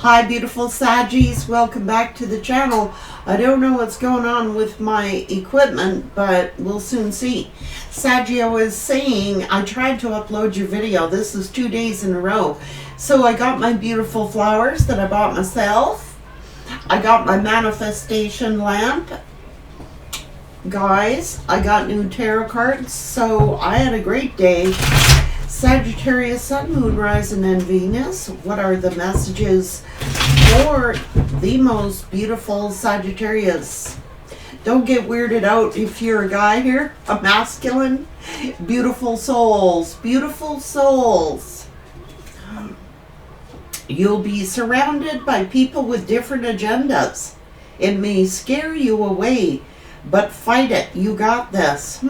Hi beautiful Saggies, welcome back to the channel. I don't know what's going on with my equipment, but we'll soon see. Saggio was saying, I tried to upload your video. This is 2 days in a row. So I got my beautiful flowers that I bought myself. I got my manifestation lamp. Guys, I got new tarot cards, so I had a great day. Sagittarius, Sun, Moon, Rising, and Venus. What are the messages for the most beautiful Sagittarius? Don't get weirded out if you're a guy here, a masculine. Beautiful souls, beautiful souls. You'll be surrounded by people with different agendas. It may scare you away, but fight it. You got this.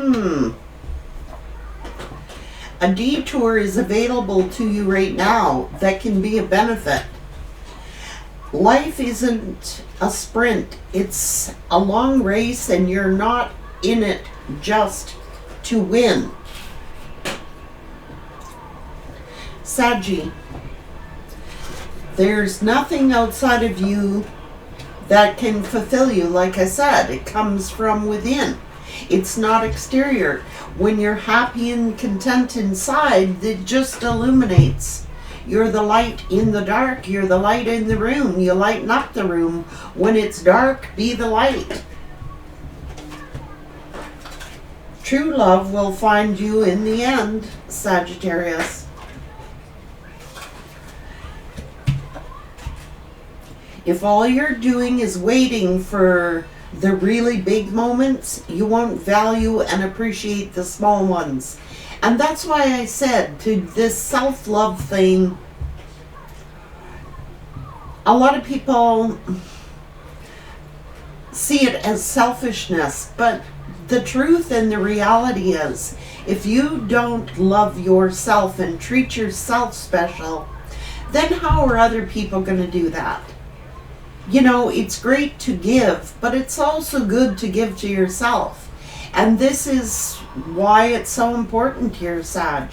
A detour is available to you right now that can be a benefit. Life isn't a sprint. It's a long race, and you're not in it just to win. Saggy, there's nothing outside of you that can fulfill you. Like I said, it comes from within. It's not exterior. When you're happy and content inside, it just illuminates. You're the light in the dark. You're the light in the room. You lighten up the room. When it's dark, be the light. True love will find you in the end, Sagittarius. If all you're doing is waiting for the really big moments, you won't value and appreciate the small ones. And that's why I said to this self-love thing, a lot of people see it as selfishness, but the truth and the reality is, if you don't love yourself and treat yourself special, then how are other people going to do that? You know, it's great to give, but it's also good to give to yourself. And this is why it's so important here, Sag.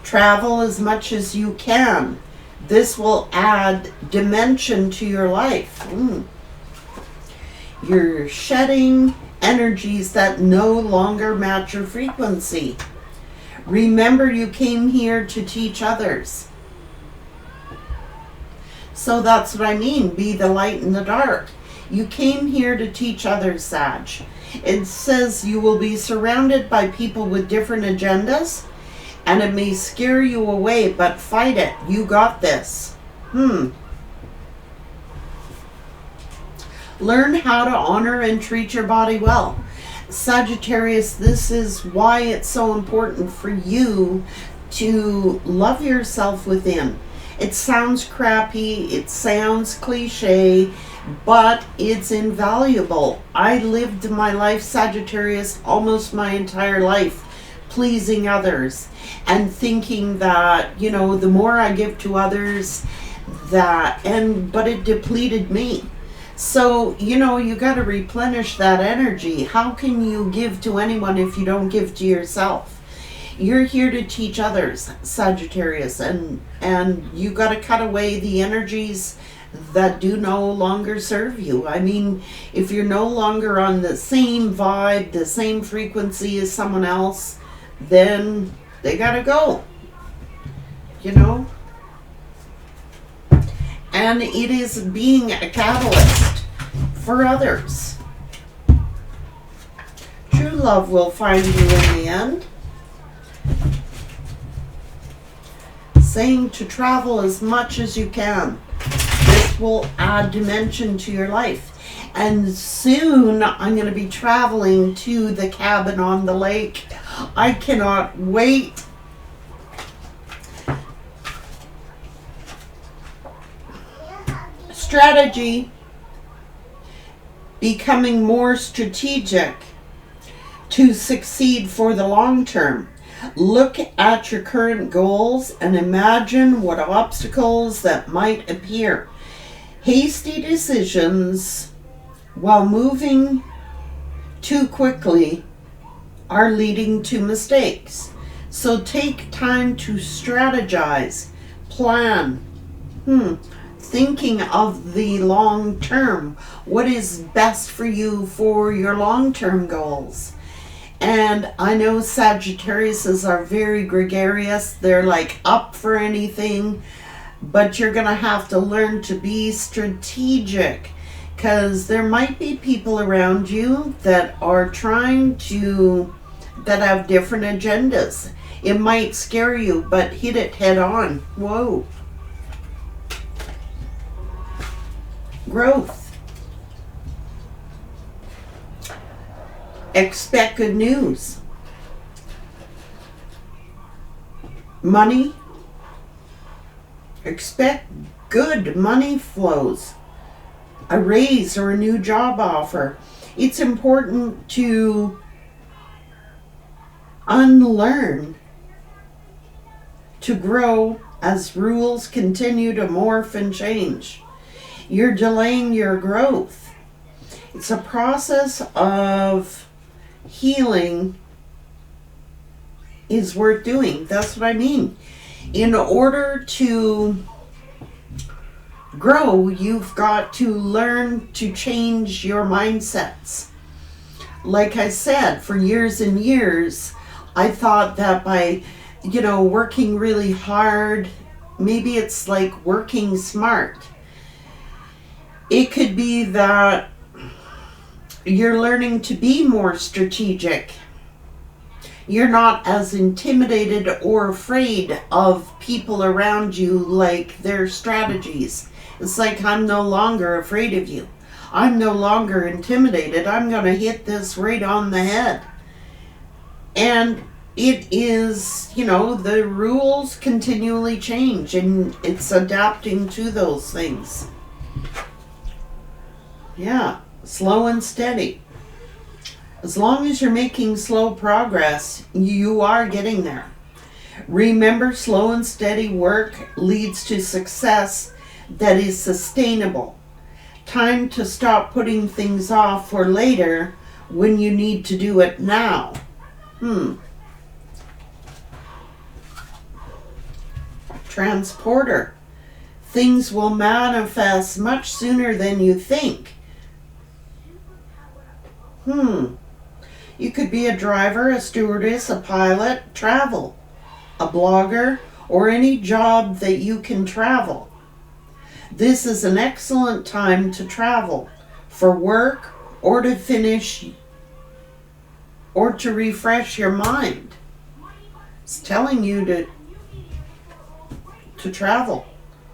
Travel as much as you can. This will add dimension to your life. You're shedding energies that no longer match your frequency. Remember, you came here to teach others. So that's what I mean, be the light in the dark. You came here to teach others, Sag. It says you will be surrounded by people with different agendas, and it may scare you away, but fight it. You got this. Learn how to honor and treat your body well. Sagittarius, this is why it's so important for you to love yourself within. It sounds crappy, it sounds cliche, but it's invaluable. I lived my life, Sagittarius, almost my entire life, pleasing others and thinking that, you know, the more I give to others, but it depleted me. So, you know, you got to replenish that energy. How can you give to anyone if you don't give to yourself? You're here to teach others, Sagittarius, and you got to cut away the energies that do no longer serve you. I mean, if you're no longer on the same vibe, the same frequency as someone else, then they got to go, you know? And it is being a catalyst for others. True love will find you in the end. Saying to travel as much as you can. This will add dimension to your life. And soon I'm going to be traveling to the cabin on the lake. I cannot wait. Strategy. Becoming more strategic to succeed for the long term. Look at your current goals and imagine what obstacles that might appear. Hasty decisions while moving too quickly are leading to mistakes. So take time to strategize, plan, Thinking of the long term. What is best for you for your long term goals? And I know Sagittariuses are very gregarious. They're like up for anything. But you're going to have to learn to be strategic, because there might be people around you that are that have different agendas. It might scare you, but hit it head on. Whoa. Growth. Expect good news. Money. Expect good money flows. A raise or a new job offer. It's important to unlearn, to grow as rules continue to morph and change. You're delaying your growth. It's a process of healing is worth doing. That's what I mean. In order to grow, you've got to learn to change your mindsets. Like I said, for years and years, I thought that by, working really hard, maybe it's like working smart. It could be that you're learning to be more strategic. You're not as intimidated or afraid of people around you, like their strategies. It's like, I'm no longer afraid of you. I'm no longer intimidated. I'm going to hit this right on the head. And it is, the rules continually change, and it's adapting to those things. Yeah, slow and steady. As long as you're making slow progress, you are getting there. Remember, slow and steady work leads to success that is sustainable. Time to stop putting things off for later when you need to do it now. Transporter. Things will manifest much sooner than you think. You could be a driver, a stewardess, a pilot, travel, a blogger, or any job that you can travel. This is an excellent time to travel for work or to finish or to refresh your mind. It's telling you to travel.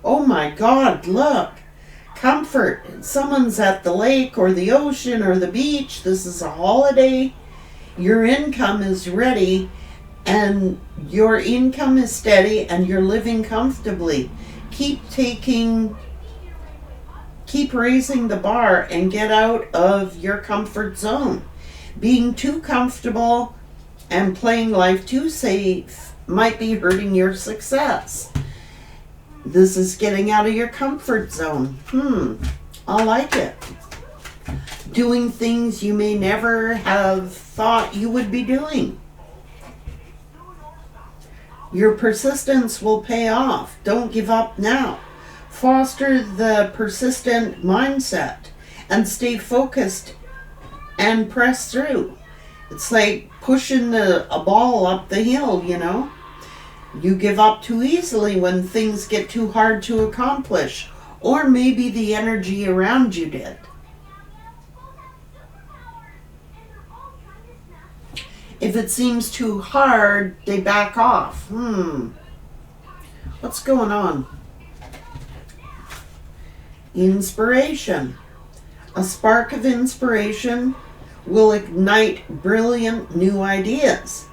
Oh my God, look. Comfort. Someone's at the lake or the ocean or the beach. This is a holiday. Your income is ready, and your income is steady, and you're living comfortably. Keep raising the bar and get out of your comfort zone. Being too comfortable and playing life too safe might be hurting your success. This is getting out of your comfort zone. I like it. Doing things you may never have thought you would be doing. Your persistence will pay off. Don't give up now. Foster the persistent mindset and stay focused and press through. It's like pushing a ball up the hill, You give up too easily when things get too hard to accomplish, or maybe the energy around you did. If it seems too hard, they back off. What's going on? Inspiration. A spark of inspiration will ignite brilliant new ideas.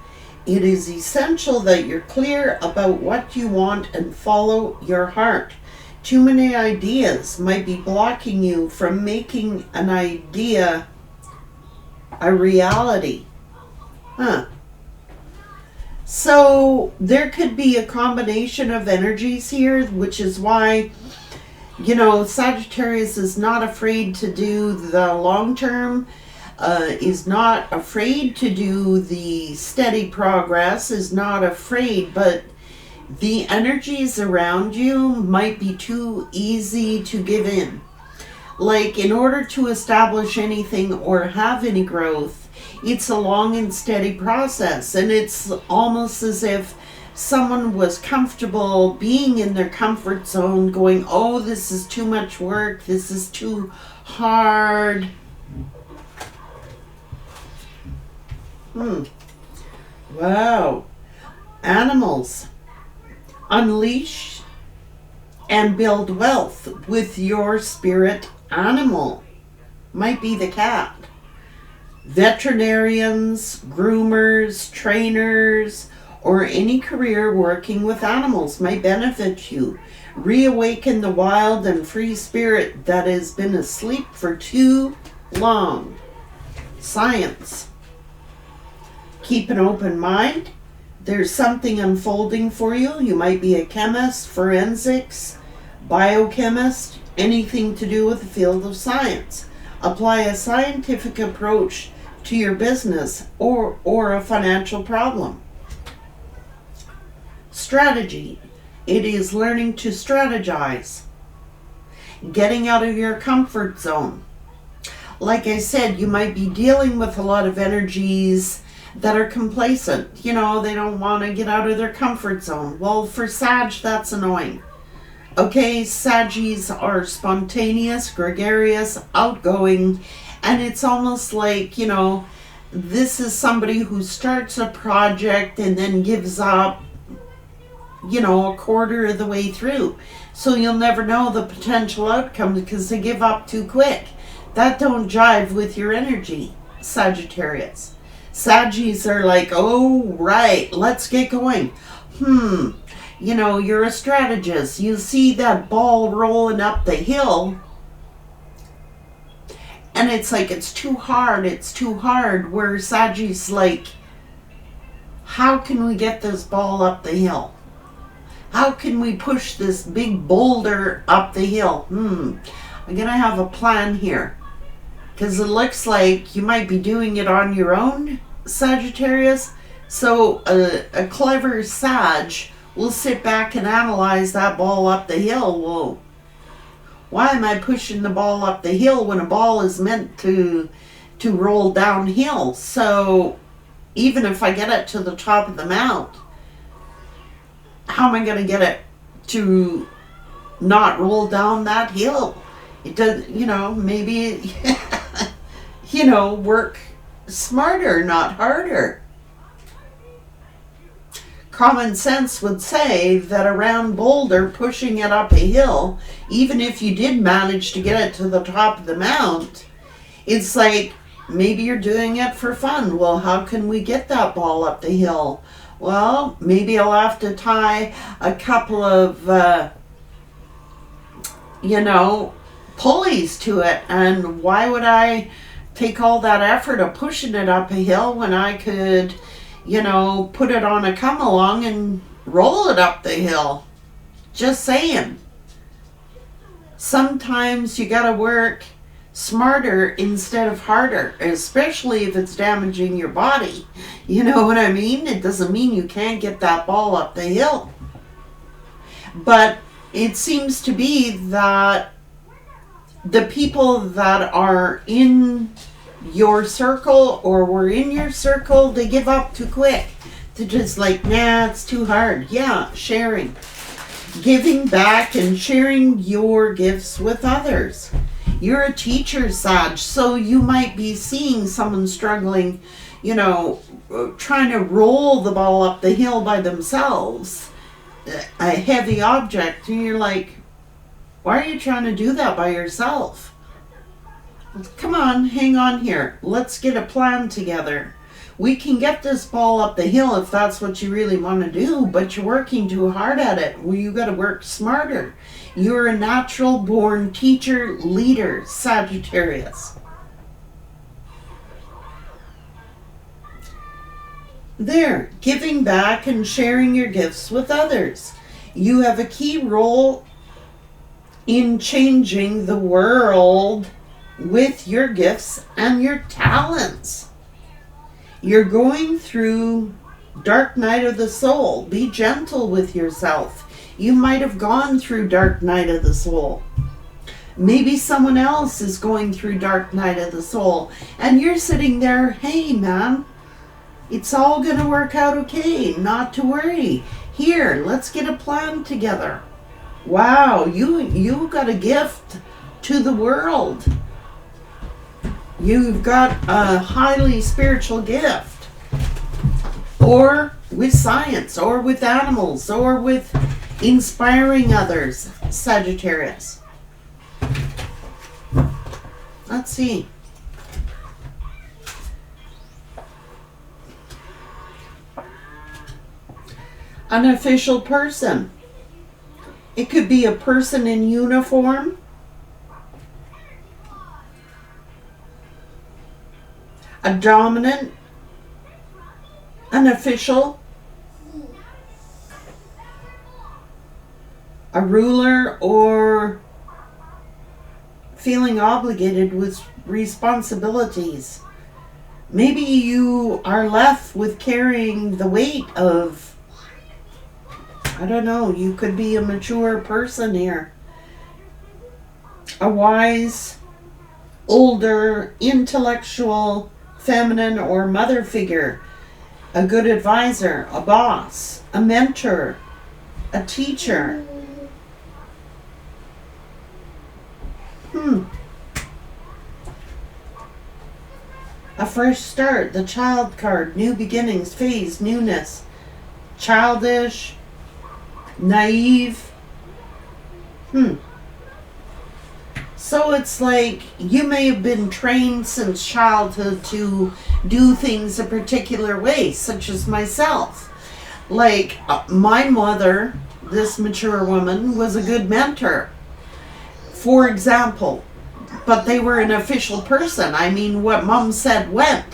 It is essential that you're clear about what you want and follow your heart. Too many ideas might be blocking you from making an idea a reality. So there could be a combination of energies here, which is why, Sagittarius is not afraid to do the long term, is not afraid to do the steady progress, is not afraid, but The energies around you might be too easy to give in. Like, in order to establish anything or have any growth, it's a long and steady process. And it's almost as if someone was comfortable being in their comfort zone, going, oh, this is too much work, this is too hard. Wow. Animals. Unleash and build wealth with your spirit animal. Might be the cat. Veterinarians, groomers, trainers, or any career working with animals might benefit you. Reawaken the wild and free spirit that has been asleep for too long. Science. Keep an open mind. There's something unfolding for you. You might be a chemist, forensics, biochemist, anything to do with the field of science. Apply a scientific approach to your business or a financial problem. Strategy. It is learning to strategize. Getting out of your comfort zone. Like I said, you might be dealing with a lot of energies that are complacent. You know, they don't want to get out of their comfort zone. Well, for Sag, that's annoying. Okay, Saggies are spontaneous, gregarious, outgoing, and it's almost like, you know, this is somebody who starts a project and then gives up, you know, a quarter of the way through. So you'll never know the potential outcome because they give up too quick. That don't jive with your energy, Sagittarius. Saggies are like, oh, right, let's get going. You know, you're a strategist. You see that ball rolling up the hill, and it's like, it's too hard, where Saggies like, how can we get this ball up the hill? How can we push this big boulder up the hill? I'm gonna have a plan here. Because it looks like you might be doing it on your own, Sagittarius. So a clever Sag will sit back and analyze that ball up the hill. Well, why am I pushing the ball up the hill when a ball is meant to roll downhill? So even if I get it to the top of the mount, how am I going to get it to not roll down that hill? It does, you know, maybe, you know, work smarter, not harder. Common sense would say that a round boulder pushing it up a hill, even if you did manage to get it to the top of the mount, it's like, maybe you're doing it for fun. Well, how can we get that ball up the hill? Well, maybe I'll have to tie a couple of, you know, pulleys to it. And why would I take all that effort of pushing it up a hill when I could, you know, put it on a come along and roll it up the hill? Just saying. Sometimes you gotta work smarter instead of harder, especially if it's damaging your body. You know what I mean? It doesn't mean you can't get that ball up the hill. But it seems to be that the people that are in your circle or were in your circle, they give up too quick. They're just like, nah, it's too hard. Yeah, sharing. Giving back and sharing your gifts with others. You're a teacher, Sag, so you might be seeing someone struggling, you know, trying to roll the ball up the hill by themselves, a heavy object, and you're like, why are you trying to do that by yourself? Come on, hang on here. Let's get a plan together. We can get this ball up the hill if that's what you really want to do, but you're working too hard at it. Well, you got to work smarter. You're a natural born teacher, leader, Sagittarius. There, giving back and sharing your gifts with others. You have a key role in changing the world with your gifts and your talents. You're going through Dark night of the soul. Be gentle with yourself. You might have gone through dark night of the soul. Maybe someone else is going through dark night of the soul, and you're sitting there, hey man, it's all gonna work out okay, not to worry. Here, let's get a plan together. Wow, you got a gift to the world. You've got a highly spiritual gift. Or with science, or with animals, or with inspiring others, Sagittarius. Let's see. An official person. It could be a person in uniform. A dominant. An official. A ruler, or feeling obligated with responsibilities. Maybe you are left with carrying the weight of, I don't know, you could be a mature person here. A wise, older, intellectual, feminine, or mother figure. A good advisor, a boss, a mentor, a teacher. A fresh start, the child card, new beginnings, phase, newness, childish, naive. So it's like you may have been trained since childhood to do things a particular way, such as myself. Like my mother, this mature woman, was a good mentor, for example, but they were an official person. I mean, what mom said went.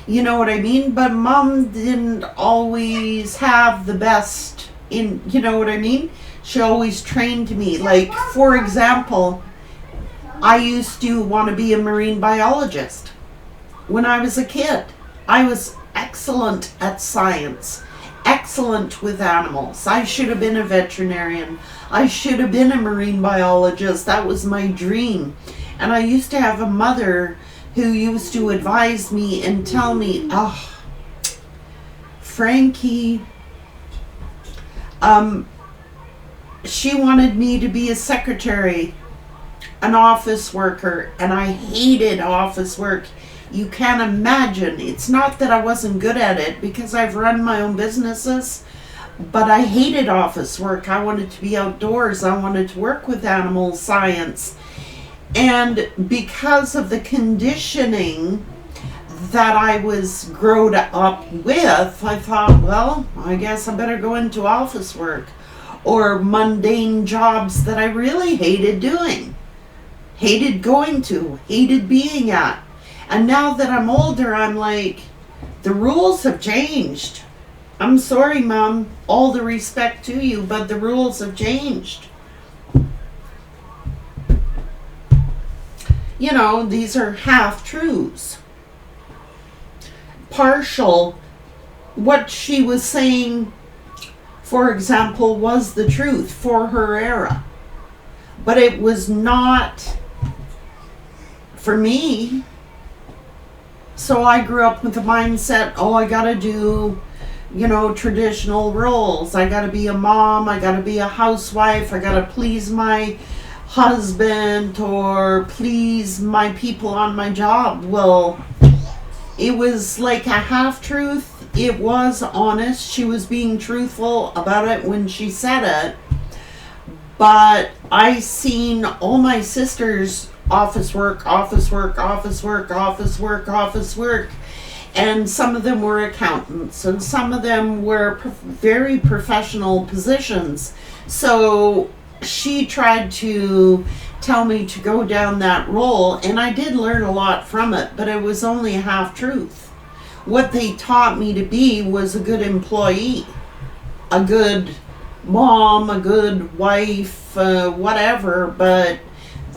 You know what I mean? But mom didn't always have the best in, you know what I mean? She always trained me. Like, for example, I used to want to be a marine biologist. When I was a kid, I was excellent at science, excellent with animals. I should have been a veterinarian. I should have been a marine biologist. That was my dream. And I used to have a mother who used to advise me and tell me, oh, Frankie, she wanted me to be a secretary, an office worker, and I hated office work. You can't imagine. It's not that I wasn't good at it, because I've run my own businesses, but I hated office work. I wanted to be outdoors. I wanted to work with animals, science. And because of the conditioning that I was grown up with, I thought, well, I guess I better go into office work or mundane jobs that I really hated doing, hated going to, hated being at. And now that I'm older, I'm like, the rules have changed. I'm sorry, Mom, all the respect to you, but the rules have changed. You know, these are half-truths. Partial, what she was saying, for example, was the truth for her era. But it was not for me. So I grew up with the mindset, oh, I gotta do, you know, traditional roles. I gotta be a mom, I gotta be a housewife, I gotta please my husband or please my people on my job. Well, it was like a half-truth. It was honest. She was being truthful about it when she said it. But I seen all my sisters office work, office work, office work, office work, office work. And some of them were accountants, and some of them were very professional positions. So she tried to tell me to go down that role, and I did learn a lot from it, but it was only a half-truth. What they taught me to be was a good employee, a good mom, a good wife, whatever, but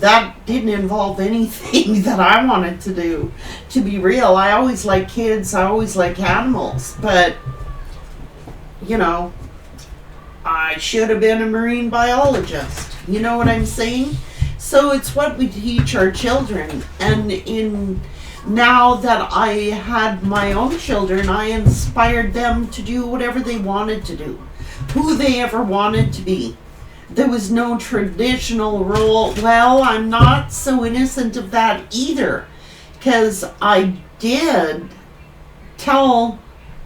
that didn't involve anything that I wanted to do. To be real, I always liked kids, I always liked animals, but you know, I should have been a marine biologist. You know what I'm saying? So it's what we teach our children. And now that I had my own children, I inspired them to do whatever they wanted to do, who they ever wanted to be. There was no traditional role. Well, I'm not so innocent of that either, because I did tell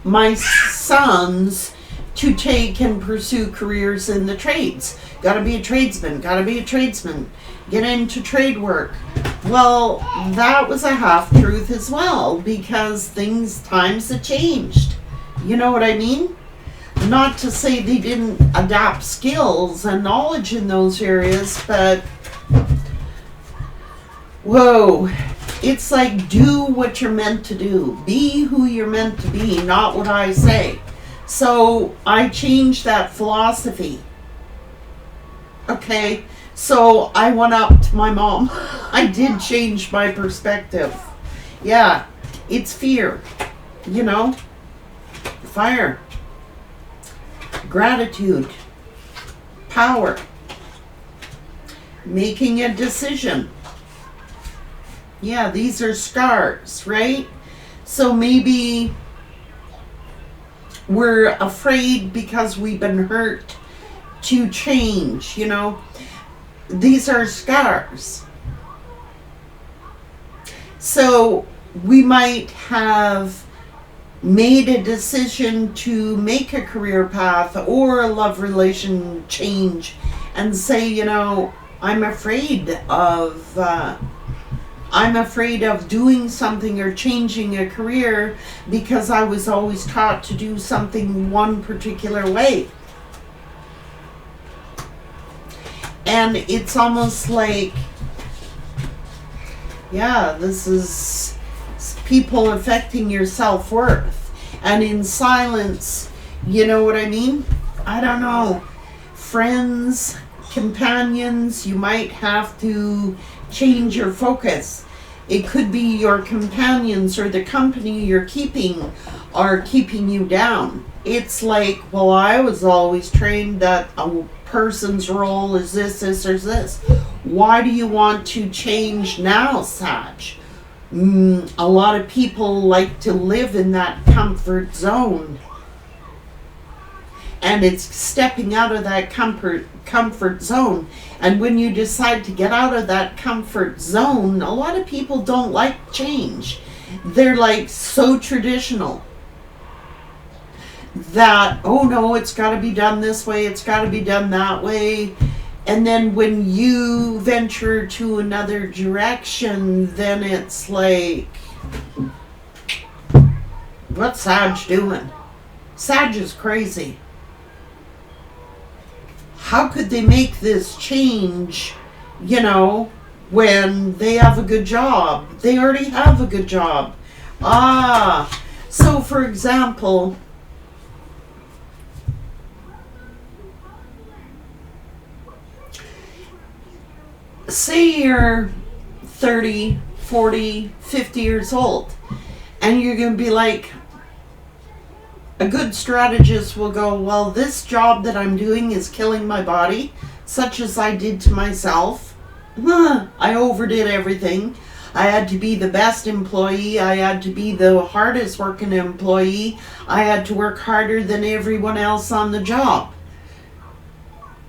my sons to take and pursue careers in the trades. Gotta be a tradesman, gotta be a tradesman, get into trade work. Well, that was a half-truth as well, because times have changed. You know what I mean? Not to say they didn't adapt skills and knowledge in those areas, but whoa, it's like, do what you're meant to do. Be who you're meant to be, not what I say. So I changed that philosophy. Okay, so I went up to my mom. I did change my perspective. Yeah, it's fear, you know, fire, gratitude, power, making a decision. Yeah, these are scars, right? So maybe we're afraid because we've been hurt to change, you know. These are scars. So we might have made a decision to make a career path or a love relation change and say, you know, I'm afraid of doing something or changing a career because I was always taught to do something one particular way. And it's almost like, yeah, this is people affecting your self-worth. And in silence, you know what I mean? I don't know. Friends, companions, you might have to change your focus. It could be your companions or the company you're keeping are keeping you down. It's like, well, I was always trained that a person's role is this, or this. Why do you want to change now, Sag? A lot of people like to live in that comfort zone. And it's stepping out of that comfort zone. And when you decide to get out of that comfort zone, a lot of people don't like change. They're like so traditional that, oh no, it's got to be done this way, it's got to be done that way. And then when you venture to another direction, then it's like, what's Sag doing? Sag is crazy. How could they make this change, you know, when they have a good job? They already have a good job. So for example, say you're 30, 40, 50 years old, and you're going to be like, a good strategist will go, well, this job that I'm doing is killing my body, such as I did to myself. I overdid everything. I had to be the best employee. I had to be the hardest working employee. I had to work harder than everyone else on the job.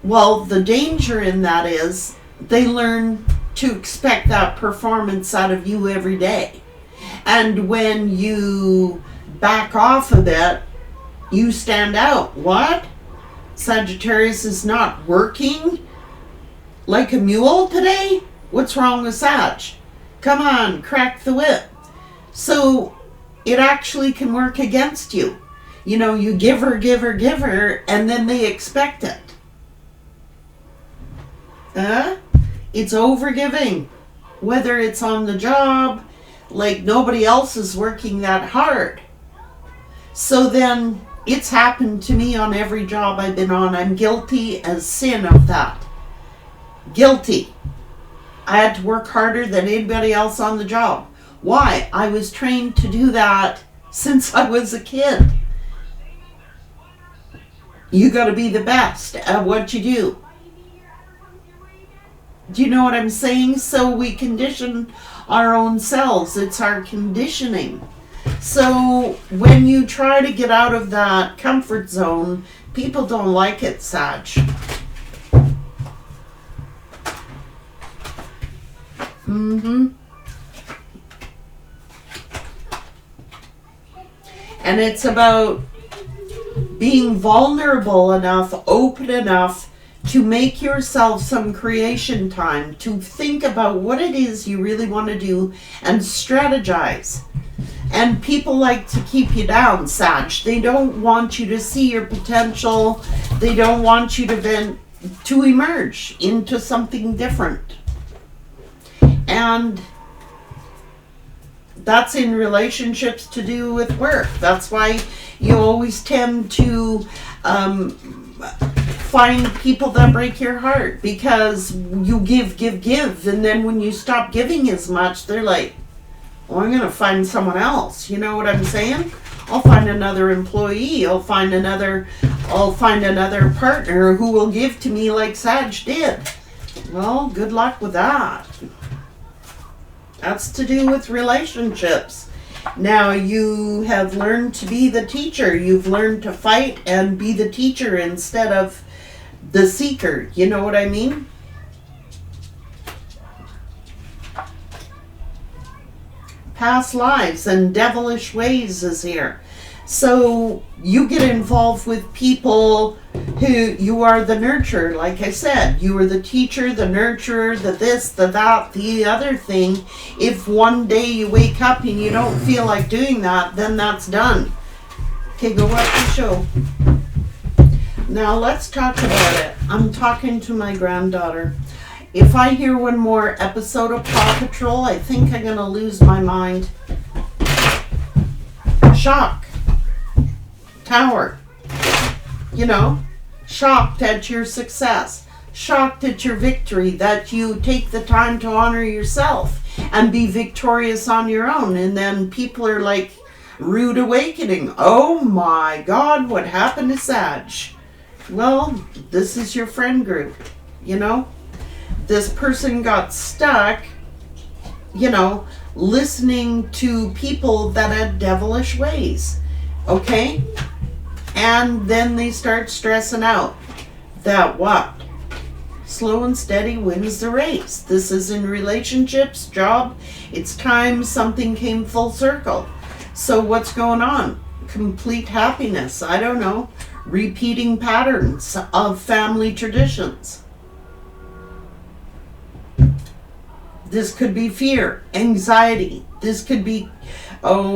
Well, the danger in that is they learn to expect that performance out of you every day. And when you back off a bit, you stand out. What? Sagittarius is not working like a mule today? What's wrong with Sag? Come on, crack the whip. So it actually can work against you. You know, you give her, and then they expect it. It's overgiving. Whether it's on the job, like nobody else is working that hard. So then it's happened to me on every job I've been on. I'm guilty as sin of that. Guilty. I had to work harder than anybody else on the job. Why? I was trained to do that since I was a kid. You got to be the best at what you do. Do you know what I'm saying? So we condition our own selves. It's our conditioning. So when you try to get out of that comfort zone, people don't like it, Sag. And it's about being vulnerable enough, open enough to make yourself some creation time, to think about what it is you really want to do and strategize. And people like to keep you down, Sag. They don't want you to see your potential. They don't want you to emerge into something different. And that's in relationships to do with work. That's why you always tend to find people that break your heart, because you give, and then when you stop giving as much, they're like, well, I'm going to find someone else. You know what I'm saying? I'll find another employee. I'll find another partner who will give to me like Sag did. Well, good luck with that. That's to do with relationships. Now you have learned to be the teacher. You've learned to fight and be the teacher instead of the seeker. You know what I mean? Past lives and devilish ways is here. So you get involved with people who you are the nurturer. Like I said, you are the teacher, the nurturer, the this, the that, the other thing. If one day you wake up and you don't feel like doing that, then that's done. Okay, go watch the show. Now let's talk about it. I'm talking to my granddaughter. If I hear one more episode of Paw Patrol, I think I'm going to lose my mind. Shock. Tower. You know, shocked at your success. Shocked at your victory, that you take the time to honor yourself and be victorious on your own. And then people are like, rude awakening. Oh my God, what happened to Sag? Well, this is your friend group, you know? This person got stuck, you know, listening to people that had devilish ways, okay? And then they start stressing out that what? Slow and steady wins the race. This is in relationships, job. It's time something came full circle. So what's going on? Complete happiness. I don't know. Repeating patterns of family traditions. This could be fear, anxiety. This could be,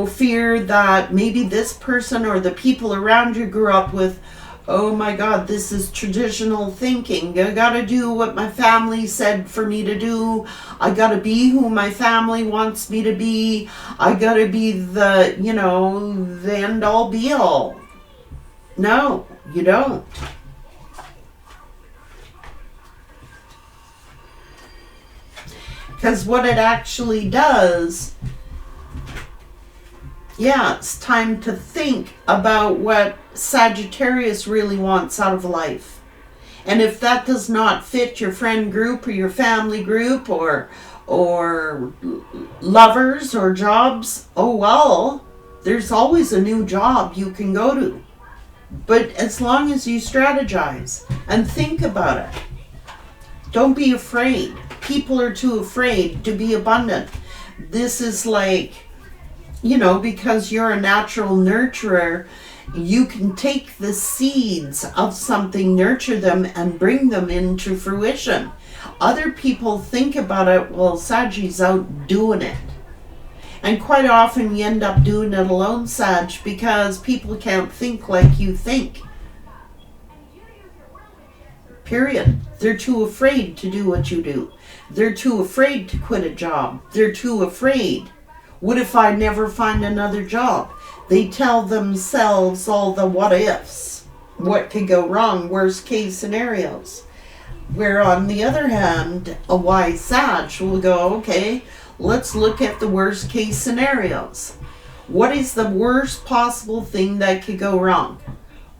fear that maybe this person or the people around you grew up with, oh my God, this is traditional thinking. I gotta do what my family said for me to do. I gotta be who my family wants me to be. I gotta be the, the end all be all. No, you don't. Because what it actually does, it's time to think about what Sagittarius really wants out of life. And if that does not fit your friend group or your family group or lovers or jobs, oh well, there's always a new job you can go to. But as long as you strategize and think about it, don't be afraid. People are too afraid to be abundant. This is like, because you're a natural nurturer, you can take the seeds of something, nurture them, and bring them into fruition. Other people think about it, well, Saggy's out doing it. And quite often you end up doing it alone, Sag, because people can't think like you think. Period. They're too afraid to do what you do. They're too afraid to quit a job. They're too afraid. What if I never find another job? They tell themselves all the what ifs. What could go wrong? Worst case scenarios. Where on the other hand, a wise Sag will go, okay, let's look at the worst case scenarios. What is the worst possible thing that could go wrong?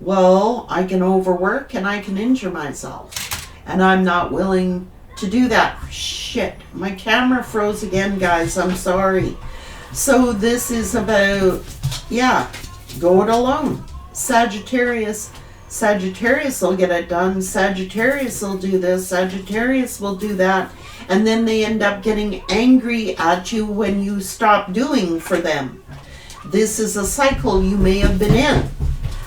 Well, I can overwork and I can injure myself. And I'm not willing to do that. Shit, my camera froze again, guys. I'm sorry. So this is about, yeah, go it alone. Sagittarius will get it done. Sagittarius will do this. Sagittarius will do that. And then they end up getting angry at you when you stop doing for them. This is a cycle you may have been in.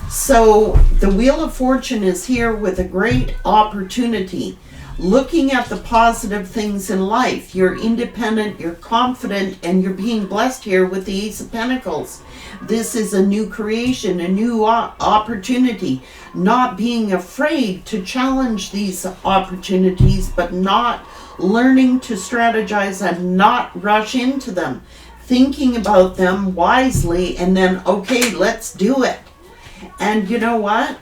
So the Wheel of Fortune is here with a great opportunity. Looking at the positive things in life. You're independent, you're confident, and you're being blessed here with the Ace of Pentacles. This is a new creation, a new opportunity. Not being afraid to challenge these opportunities, but not learning to strategize and not rush into them. Thinking about them wisely and then, okay, let's do it. And you know what?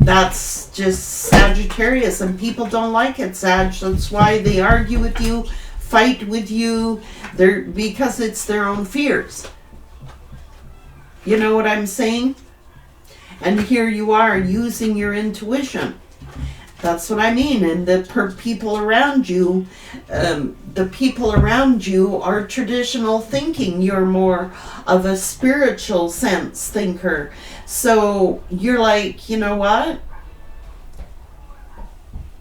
That's just Sagittarius, and people don't like it, Sag. That's why they argue with you, fight with you, because it's their own fears. You know what I'm saying? And here you are using your intuition. That's what I mean. And the people around you, are traditional thinking. You're more of a spiritual sense thinker. So you're like, you know what?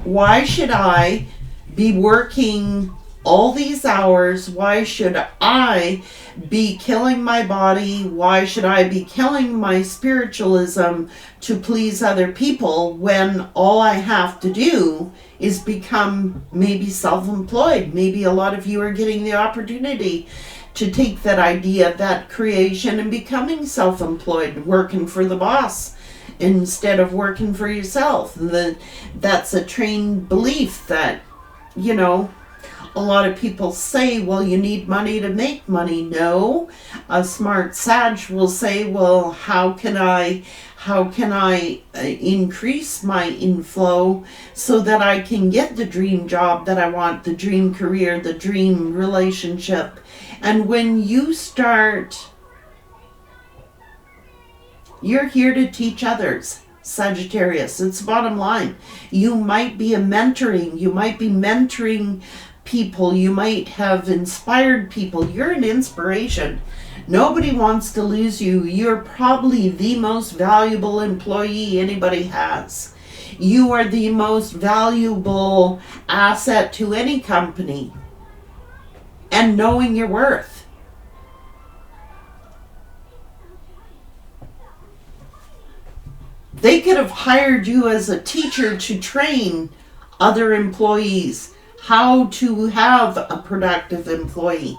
Why should I be working all these hours? Why should I be killing my body? Why should I be killing my spiritualism to please other people when all I have to do is become maybe self-employed? Maybe a lot of you are getting the opportunity to take that idea, that creation, and becoming self-employed, working for the boss instead of working for yourself. That's a trained belief that, you know, a lot of people say, well, you need money to make money. No, a smart Sag will say, well, how can I increase my inflow so that I can get the dream job that I want, the dream career, the dream relationship. And when you start, you're here to teach others, Sagittarius. It's the bottom line. You might be mentoring people. You might have inspired people. You're an inspiration. Nobody wants to lose you. You're probably the most valuable employee anybody has. You are the most valuable asset to any company. And knowing your worth. They could have hired you as a teacher to train other employees how to have a productive employee.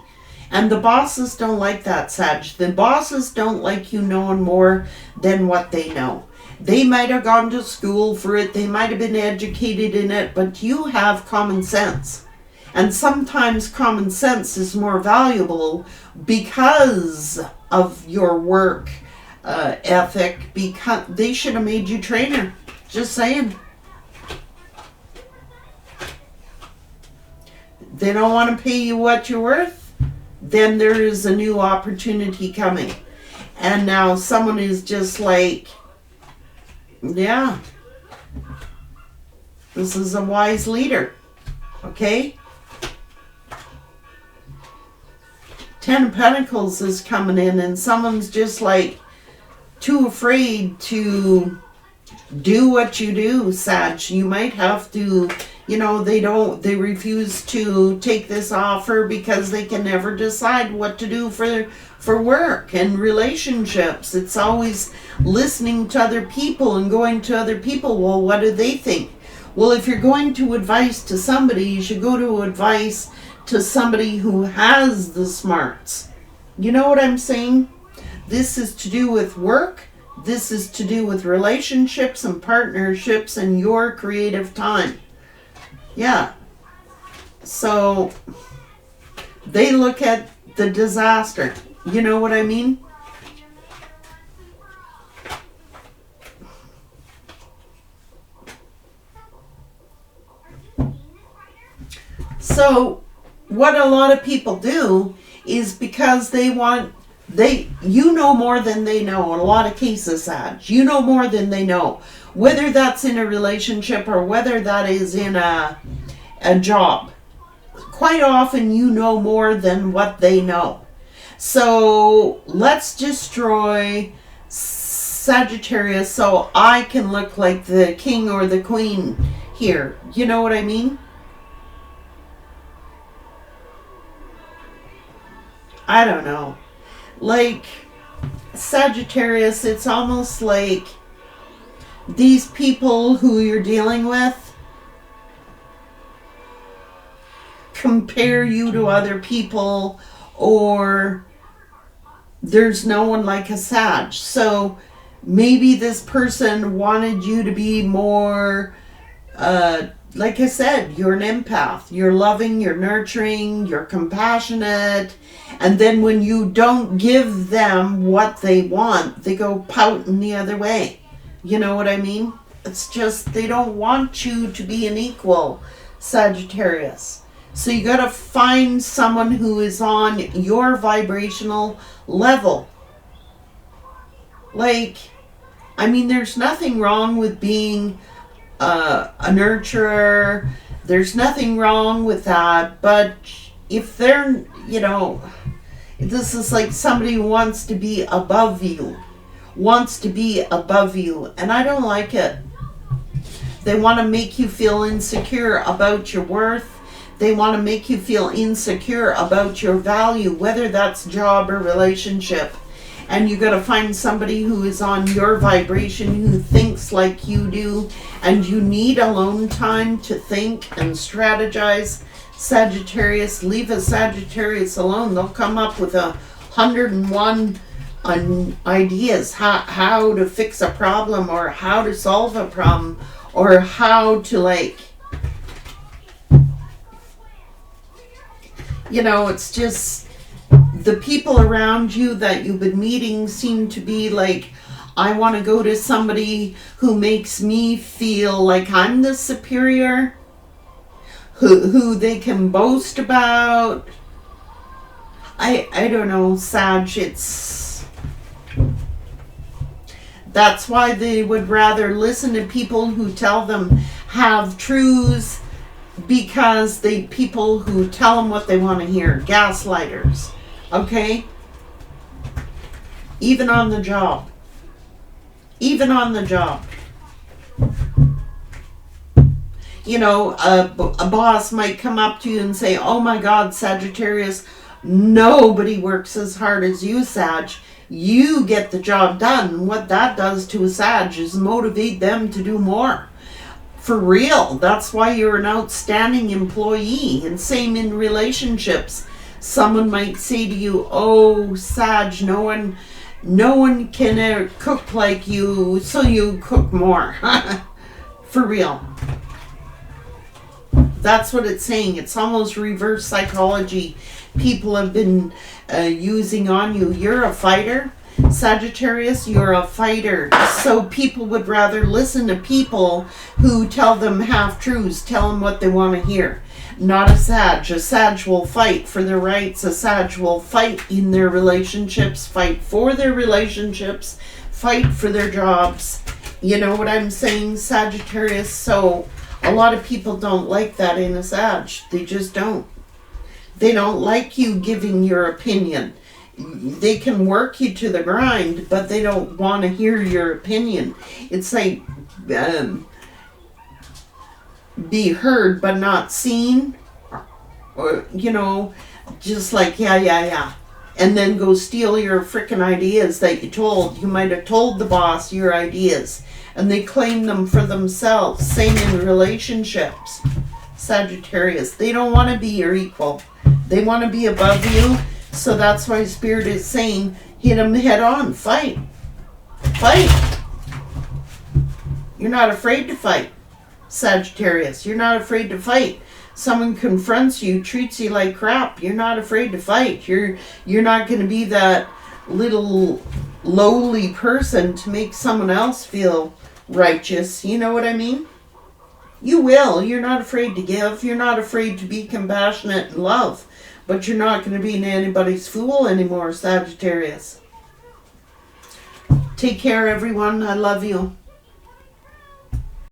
And the bosses don't like that, Sag. The bosses don't like you knowing more than what they know. They might have gone to school for it. They might have been educated in it, but you have common sense. And sometimes common sense is more valuable because of your work ethic. Because they should have made you trainer. Just saying. They don't want to pay you what you're worth. Then there is a new opportunity coming. And now someone is just like, yeah, this is a wise leader. Okay? Ten of Pentacles is coming in, and someone's just like too afraid to do what you do, Sag. You might have to, you know, they refuse to take this offer because they can never decide what to do for work and relationships. It's always listening to other people and going to other people. Well, what do they think? Well, if you're going to advice to somebody, you should go to advice to somebody who has the smarts. You know what I'm saying? This is to do with work. This is to do with relationships and partnerships and your creative time. Yeah. So they look at the disaster. You know what I mean? So what a lot of people do is because they want You know more than they know in a lot of cases, Sag. You know more than they know. Whether that's in a relationship or whether that is in a job. Quite often you know more than what they know. So let's destroy Sagittarius so I can look like the king or the queen here. You know what I mean? I don't know. Like, Sagittarius, it's almost like these people who you're dealing with compare you to other people, or there's no one like a Sag. So maybe this person wanted you to be more, like I said, you're an empath. You're loving, you're nurturing, you're compassionate. And then when you don't give them what they want, they go pouting the other way. You know what I mean? It's just they don't want you to be an equal, Sagittarius. So you got to find someone who is on your vibrational level. Like, I mean, there's nothing wrong with being a nurturer. There's nothing wrong with that. But if they're, this is like somebody who wants to be above you. And I don't like it. They want to make you feel insecure about your worth. They want to make you feel insecure about your value, whether that's job or relationship. And you got to find somebody who is on your vibration, who thinks like you do. And you need alone time to think and strategize. Sagittarius, leave a Sagittarius alone. They'll come up with 101 ideas how to fix a problem, or how to solve a problem, or how to it's just the people around you that you've been meeting seem to be like, I want to go to somebody who makes me feel like I'm the superior, who they can boast about. I don't know, Sag, that's why they would rather listen to people who tell them have truths, because people who tell them what they want to hear, gaslighters, okay? Even on the job. A boss might come up to you and say, oh my God, Sagittarius, nobody works as hard as you, Sag. You get the job done. And what that does to a Sag is motivate them to do more. For real. That's why you're an outstanding employee. And same in relationships. Someone might say to you, oh, Sag, no one can cook like you, so you cook more. For real. That's what it's saying. It's almost reverse psychology people have been using on you. You're a fighter, Sagittarius. You're a fighter. So people would rather listen to people who tell them half-truths, tell them what they want to hear. Not a Sag. A Sag will fight for their rights. A Sag will fight in their relationships, fight for their relationships, fight for their jobs. You know what I'm saying, Sagittarius? So a lot of people don't like that in a Sag. They just don't. They don't like you giving your opinion. They can work you to the grind, but they don't want to hear your opinion. It's like be heard but not seen. Or, just like, yeah. And then go steal your frickin' ideas that you told. You might have told the boss your ideas, and they claim them for themselves. Same in relationships. Sagittarius, they don't want to be your equal. They want to be above you. So that's why Spirit is saying, hit them head on. Fight. You're not afraid to fight, Sagittarius. You're not afraid to fight. Someone confronts you, treats you like crap. You're not afraid to fight. You're not going to be that little lowly person to make someone else feel righteous. You know what I mean? You will. You're not afraid to give. You're not afraid to be compassionate and love. But you're not going to be anybody's fool anymore, Sagittarius. Take care, everyone. I love you.